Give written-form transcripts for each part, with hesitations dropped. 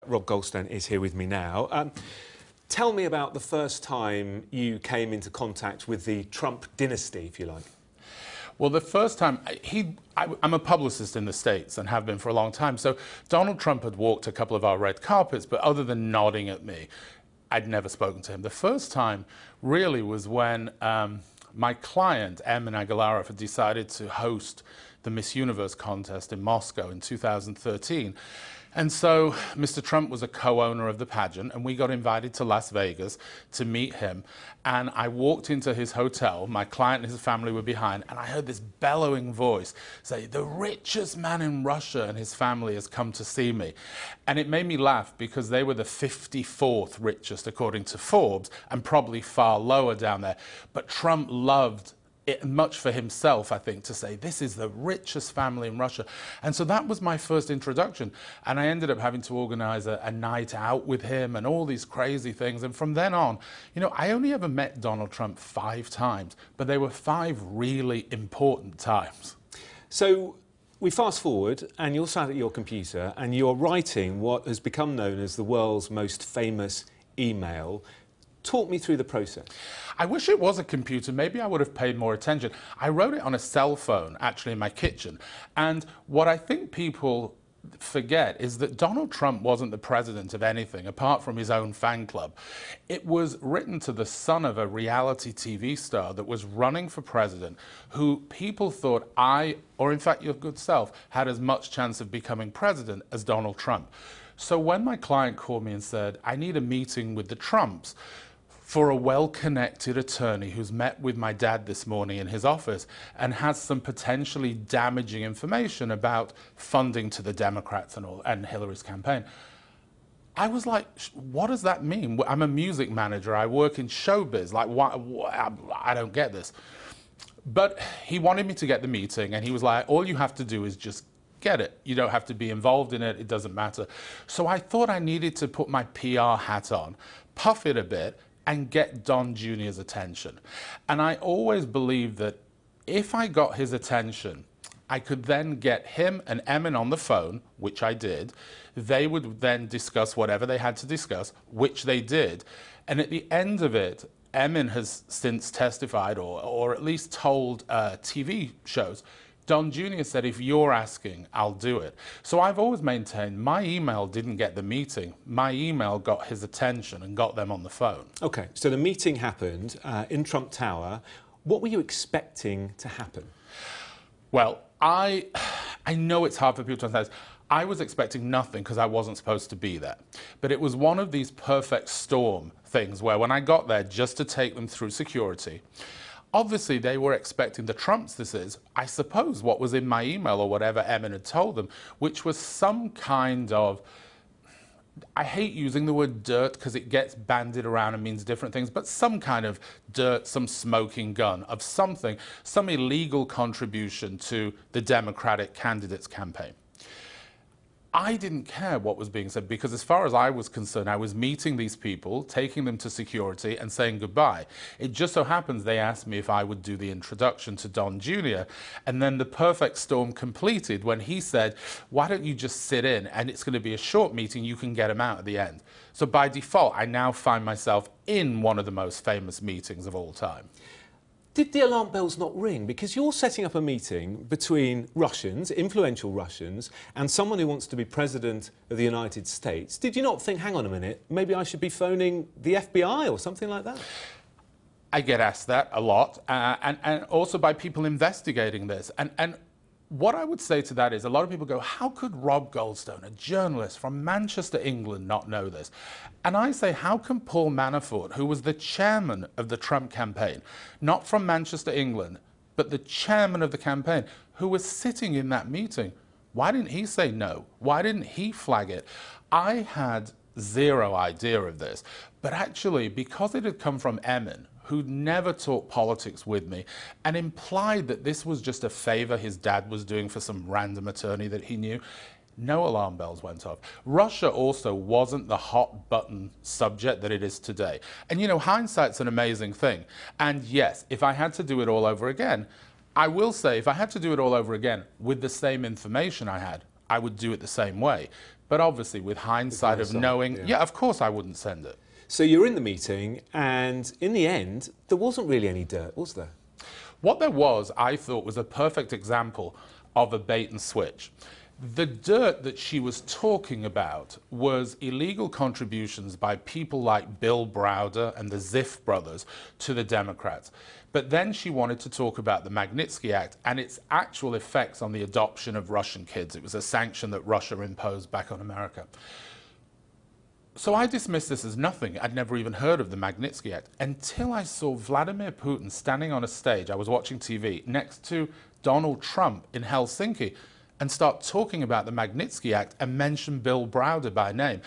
Rob Goldstone is here with me now. Tell me about the first time you came into contact with the Trump dynasty, if you like. Well, the first time, I'm a publicist in the States and have been for a long time. So Donald Trump had walked a couple of our red carpets, but other than nodding at me, I'd never spoken to him. The first time really was when my client, Emin Agalarov, had decided to host the Miss Universe contest in Moscow in 2013. And so Mr. Trump was a co-owner of the pageant, and we got invited to Las Vegas to meet him. And I walked into his hotel, my client and his family were behind, and I heard this bellowing voice say, "The richest man in Russia and his family has come to see me." And it made me laugh because they were the 54th richest according to Forbes, and probably far lower down there. But Trump loved it much for himself, I think, to say, this is the richest family in Russia. And so that was my first introduction. And I ended up having to organize a night out with him and all these crazy things. And from then on, you know, I only ever met Donald Trump 5 times, but they were 5 really important times. So we fast forward and you're sat at your computer and you're writing what has become known as the world's most famous email. Talk me through the process. I wish it was a computer. Maybe I would have paid more attention. I wrote it on a cell phone, actually, in my kitchen. And what I think people forget is that Donald Trump wasn't the president of anything apart from his own fan club. It was written to the son of a reality TV star that was running for president, who people thought or in fact your good self, had as much chance of becoming president as Donald Trump. So when my client called me and said, "I need a meeting with the Trumps," for a well-connected attorney who's met with my dad this morning in his office and has some potentially damaging information about funding to the Democrats and Hillary's campaign, I was like, what does that mean? I'm a music manager. I work in showbiz. Like, I don't get this. But he wanted me to get the meeting, and he was like, all you have to do is just get it. You don't have to be involved in it. It doesn't matter. So I thought I needed to put my PR hat on, puff it a bit, and get Don Jr.'s attention. And I always believed that if I got his attention, I could then get him and Emin on the phone, which I did. They would then discuss whatever they had to discuss, which they did. And at the end of it, Emin has since testified, or at least told TV shows, Don Jr. said, if you're asking, I'll do it. So I've always maintained my email didn't get the meeting. My email got his attention and got them on the phone. OK, so the meeting happened in Trump Tower. What were you expecting to happen? Well, I know it's hard for people to understand this. I was expecting nothing because I wasn't supposed to be there. But it was one of these perfect storm things where when I got there just to take them through security, obviously, they were expecting the Trumps, this is, I suppose, what was in my email or whatever Emin had told them, which was some kind of, I hate using the word dirt because it gets bandied around and means different things, but some kind of dirt, some smoking gun of something, some illegal contribution to the Democratic candidate's campaign. I didn't care what was being said because as far as I was concerned, I was meeting these people, taking them to security and saying goodbye. It just so happens they asked me if I would do the introduction to Don Jr. And then the perfect storm completed when he said, why don't you just sit in and it's going to be a short meeting, you can get him out at the end. So by default, I now find myself in one of the most famous meetings of all time. Did the alarm bells not ring? Because you're setting up a meeting between Russians, influential Russians, and someone who wants to be president of the United States. Did you not think, hang on a minute, maybe I should be phoning the FBI or something like that? I get asked that a lot, and also by people investigating this. And what I would say to that is a lot of people go, how could Rob Goldstone, a journalist from Manchester, England, not know this? And I say, how can Paul Manafort, who was the chairman of the Trump campaign, not from Manchester, England, but the chairman of the campaign, who was sitting in that meeting, why didn't he say no? Why didn't he flag it? I had zero idea of this, but actually, because it had come from Emin, who'd never talked politics with me, and implied that this was just a favor his dad was doing for some random attorney that he knew, no alarm bells went off. Russia also wasn't the hot button subject that it is today. And you know, hindsight's an amazing thing. And yes, if I had to do it all over again, I will say if I had to do it all over again with the same information I had, I would do it the same way. But obviously, with hindsight of knowing, yeah. yeah, of course I wouldn't send it. So you're in the meeting, and in the end, there wasn't really any dirt, was there? What there was, I thought, was a perfect example of a bait and switch. The dirt that she was talking about was illegal contributions by people like Bill Browder and the Ziff brothers to the Democrats. But then she wanted to talk about the Magnitsky Act and its actual effects on the adoption of Russian kids. It was a sanction that Russia imposed back on America. So I dismissed this as nothing. I'd never even heard of the Magnitsky Act until I saw Vladimir Putin standing on a stage, I was watching TV, next to Donald Trump in Helsinki, and start talking about the Magnitsky Act and mention Bill Browder by name.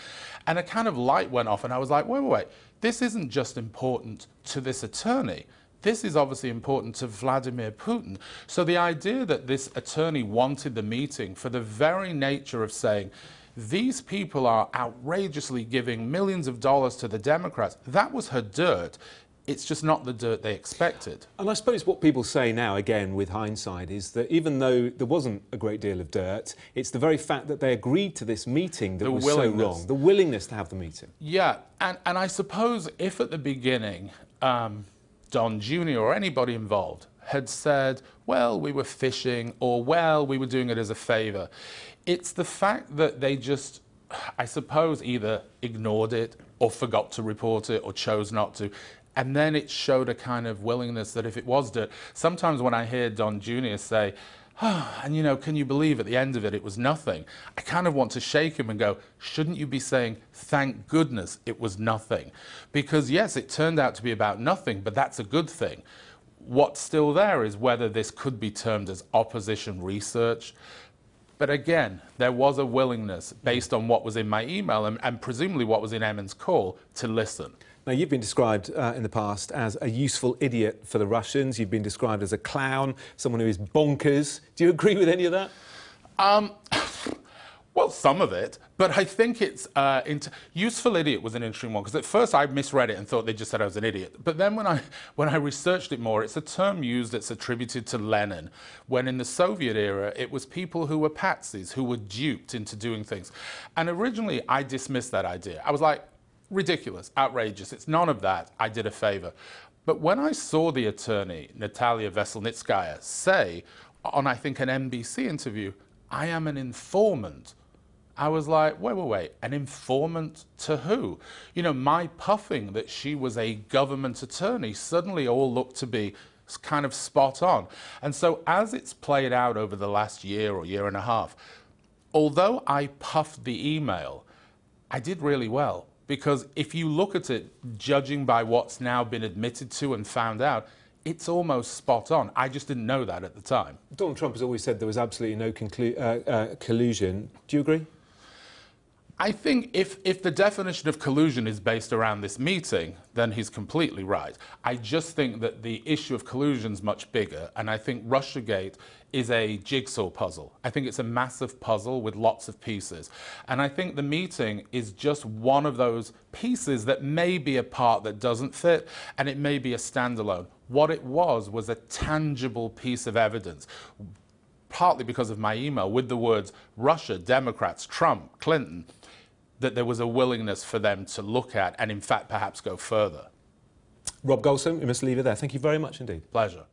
And a kind of light went off and I was like, wait, this isn't just important to this attorney. This is obviously important to Vladimir Putin. So the idea that this attorney wanted the meeting for the very nature of saying, these people are outrageously giving millions of dollars to the Democrats, that was her dirt. It's just not the dirt they expected. And I suppose what people say now, again, with hindsight, is that even though there wasn't a great deal of dirt, it's the very fact that they agreed to this meeting that was so wrong. The willingness to have the meeting. Yeah, and I suppose if at the beginning Don Jr. or anybody involved had said, well, we were fishing, or well, we were doing it as a favour, it's the fact that they just, I suppose, either ignored it or forgot to report it or chose not to. And then it showed a kind of willingness that if it was dirt, sometimes when I hear Don Jr. say, oh, and you know, can you believe at the end of it, it was nothing? I kind of want to shake him and go, shouldn't you be saying, thank goodness it was nothing? Because yes, it turned out to be about nothing, but that's a good thing. What's still there is whether this could be termed as opposition research. But again, there was a willingness based on what was in my email and presumably what was in Emin's call to listen. Now, you've been described in the past as a useful idiot for the Russians. You've been described as a clown, someone who is bonkers. Do you agree with any of that? Well, some of it, but I think it's useful idiot was an interesting one, because at first I misread it and thought they just said I was an idiot. But then when I researched it more, it's a term used that's attributed to Lenin, when in the Soviet era it was people who were patsies, who were duped into doing things. And originally I dismissed that idea. I was like, ridiculous, outrageous, it's none of that, I did a favor. But when I saw the attorney, Natalia Veselnitskaya, say on, I think, an NBC interview, I am an informant, I was like, wait, an informant to who? You know, my puffing that she was a government attorney suddenly all looked to be kind of spot on. And so as it's played out over the last year or year and a half, although I puffed the email, I did really well. Because if you look at it, judging by what's now been admitted to and found out, it's almost spot on. I just didn't know that at the time. Donald Trump has always said there was absolutely no collusion. Do you agree? I think if the definition of collusion is based around this meeting, then he's completely right. I just think that the issue of collusion is much bigger, and I think Russiagate is a jigsaw puzzle. I think it's a massive puzzle with lots of pieces. And I think the meeting is just one of those pieces that may be a part that doesn't fit, and it may be a standalone. What it was a tangible piece of evidence, partly because of my email with the words Russia, Democrats, Trump, Clinton, that there was a willingness for them to look at and, in fact, perhaps go further. Rob Goldstone, we must leave it there. Thank you very much indeed. Pleasure.